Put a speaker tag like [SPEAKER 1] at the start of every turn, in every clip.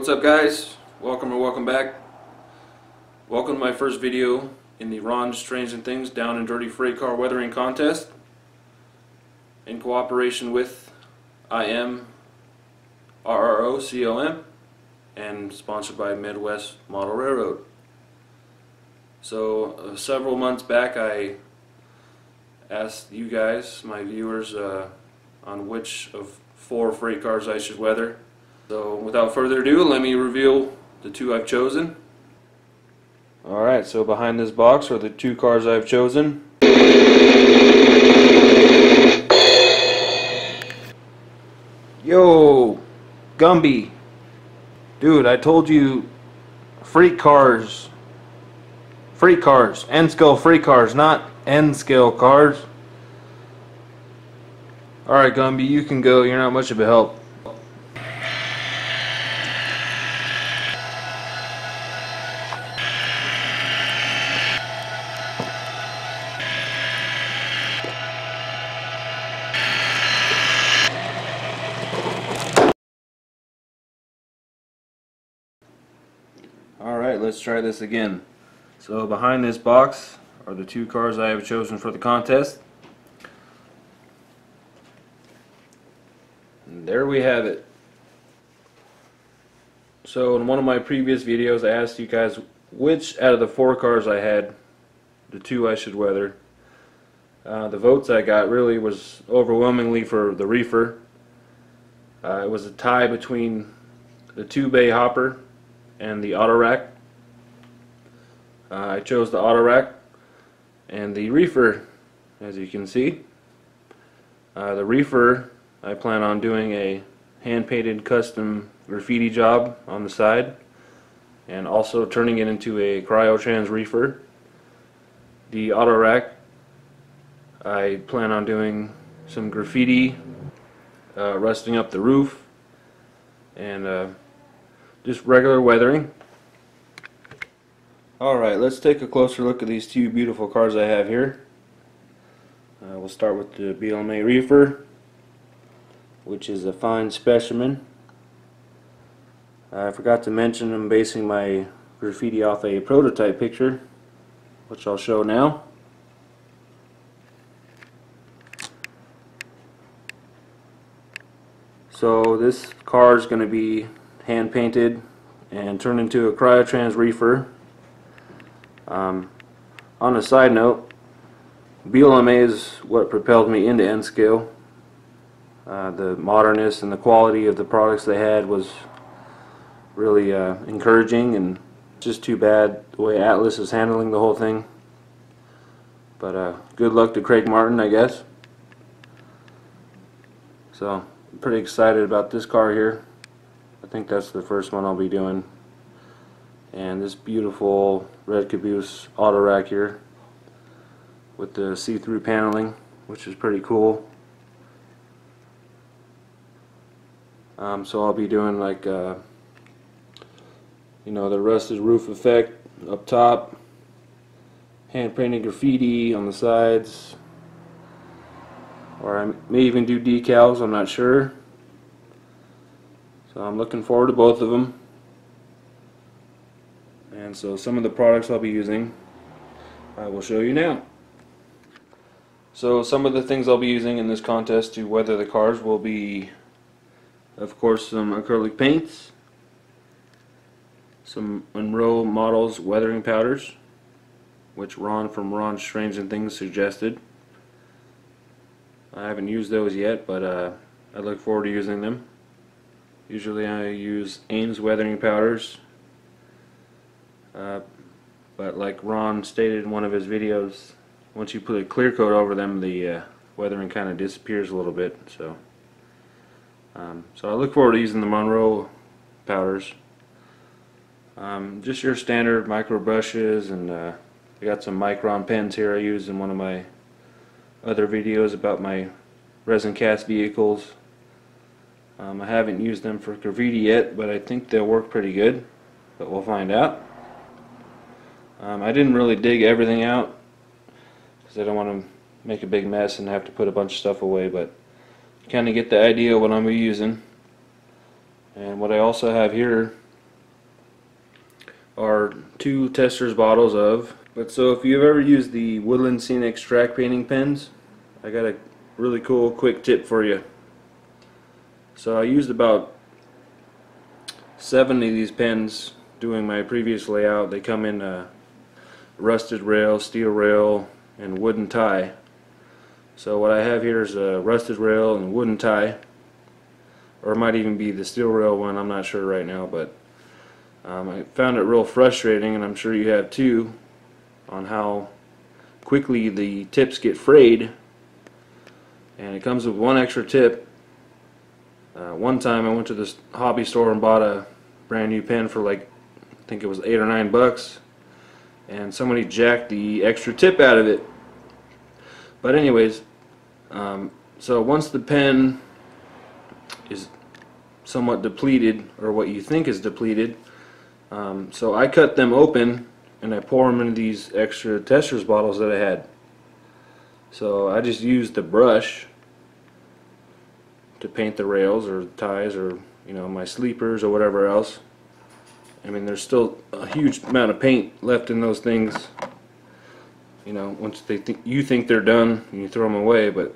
[SPEAKER 1] What's up, guys? Welcome or welcome back. Welcome to my first video in the ronstrainsnthings down and dirty freight car weathering contest in cooperation with RROCOM and sponsored by Midwest Model Railroad. So several months back I asked you guys, my viewers, on which of 4 freight cars I should weather. So without further ado, let me reveal the 2 I've chosen. Alright, so behind this box are the 2 cars I've chosen. Yo, Gumby. Dude, I told you freight cars, N-scale freight cars, not N-scale cars. Alright, Gumby, you can go, you're not much of a help. Alright, let's try this again. So behind this box are the 2 cars I have chosen for the contest. And there we have it. So in one of my previous videos I asked you guys which out of the 4 cars I had, the 2 I should weather. The votes I got really was overwhelmingly for the reefer. It was a tie between the 2-bay hopper and the auto rack. I chose the auto rack, and the reefer, as you can see, the reefer I plan on doing a hand-painted custom graffiti job on the side and also turning it into a cryo-trans reefer. The auto rack I plan on doing some graffiti, rusting up the roof, and just regular weathering. Alright, let's take a closer look at these 2 beautiful cars I have here. We'll start with the BLMA Reefer, which is a fine specimen. I forgot to mention I'm basing my graffiti off a prototype picture, which I'll show now. So this car is going to be hand painted and turned into a cryotrans reefer. On a side note, BLMA is what propelled me into N-scale. The modernness and the quality of the products they had was really encouraging, and just too bad the way Atlas is handling the whole thing. But good luck to Craig Martin, I guess. So I'm pretty excited about this car here. I think that's the first one I'll be doing. And this beautiful red caboose auto rack here with the see-through paneling, which is pretty cool. So I'll be doing like you know, the rusted roof effect up top, hand painted graffiti on the sides, or I may even do decals, I'm not sure. So I'm looking forward to both of them. And so some of the products I'll be using I will show you now. So some of the things I'll be using in this contest to weather the cars will be, of course, some acrylic paints, some Monroe Models weathering powders, which Ron from ronstrainsnthings suggested. I haven't used those yet, but I look forward to using them. Usually I use Ames weathering powders, but like Ron stated in one of his videos, once you put a clear coat over them, the weathering kind of disappears a little bit. So I look forward to using the Monroe powders. Just your standard micro brushes, and I got some Micron pens here I used in one of my other videos about my resin cast vehicles. I haven't used them for graffiti yet, but I think they'll work pretty good, but we'll find out. I didn't really dig everything out because I don't want to make a big mess and have to put a bunch of stuff away, but kind of get the idea of what I'm using. And what I also have here are 2 testers bottles of. But so if you've ever used the Woodland Scenic track painting pens, I got a really cool quick tip for you. So I used about 7 of these pens doing my previous layout. They come in rusted rail, steel rail, and wooden tie. So what I have here is a rusted rail and wooden tie, or it might even be the steel rail one, I'm not sure right now, but I found it real frustrating, and I'm sure you have too, on how quickly the tips get frayed. And it comes with one extra tip. One time I went to this hobby store and bought a brand new pen for like, I think it was $8 or $9, and somebody jacked the extra tip out of it. But anyways, so once the pen is somewhat depleted, or what you think is depleted, so I cut them open and I pour them into these extra testers bottles that I had. So I just used the brush to paint the rails or ties, or my sleepers or whatever else. I mean, there's still a huge amount of paint left in those things. Once you think they're done, you throw them away. But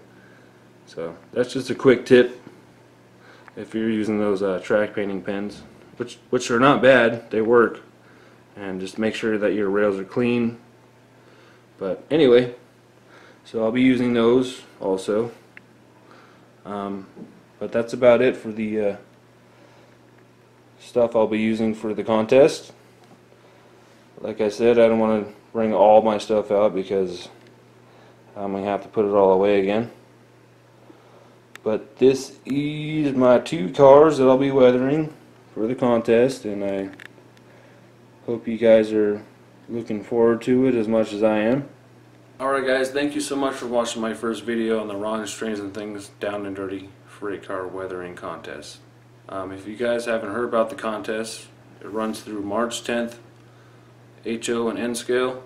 [SPEAKER 1] so that's just a quick tip if you're using those track painting pens, which are not bad. They work, and just make sure that your rails are clean. But anyway, so I'll be using those also. But that's about it for the stuff I'll be using for the contest. Like I said, I don't want to bring all my stuff out because I'm going to have to put it all away again. But this is my 2 cars that I'll be weathering for the contest, and I hope you guys are looking forward to it as much as I am. Alright guys, thank you so much for watching my first video on the ronstrainsnthings Down and Dirty Freight Car Weathering Contest. If you guys haven't heard about the contest, it runs through March 10th, HO and N scale.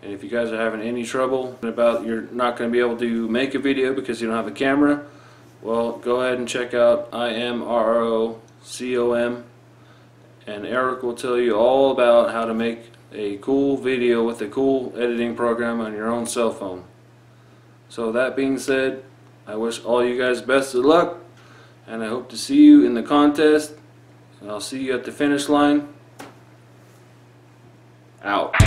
[SPEAKER 1] And if you guys are having any trouble about you're not going to be able to make a video because you don't have a camera, well, go ahead and check out IMROCOM, and Eric will tell you all about how to make a cool video with a cool editing program on your own cell phone. So that being said, I wish all you guys best of luck, and I hope to see you in the contest, and I'll see you at the finish line. Out.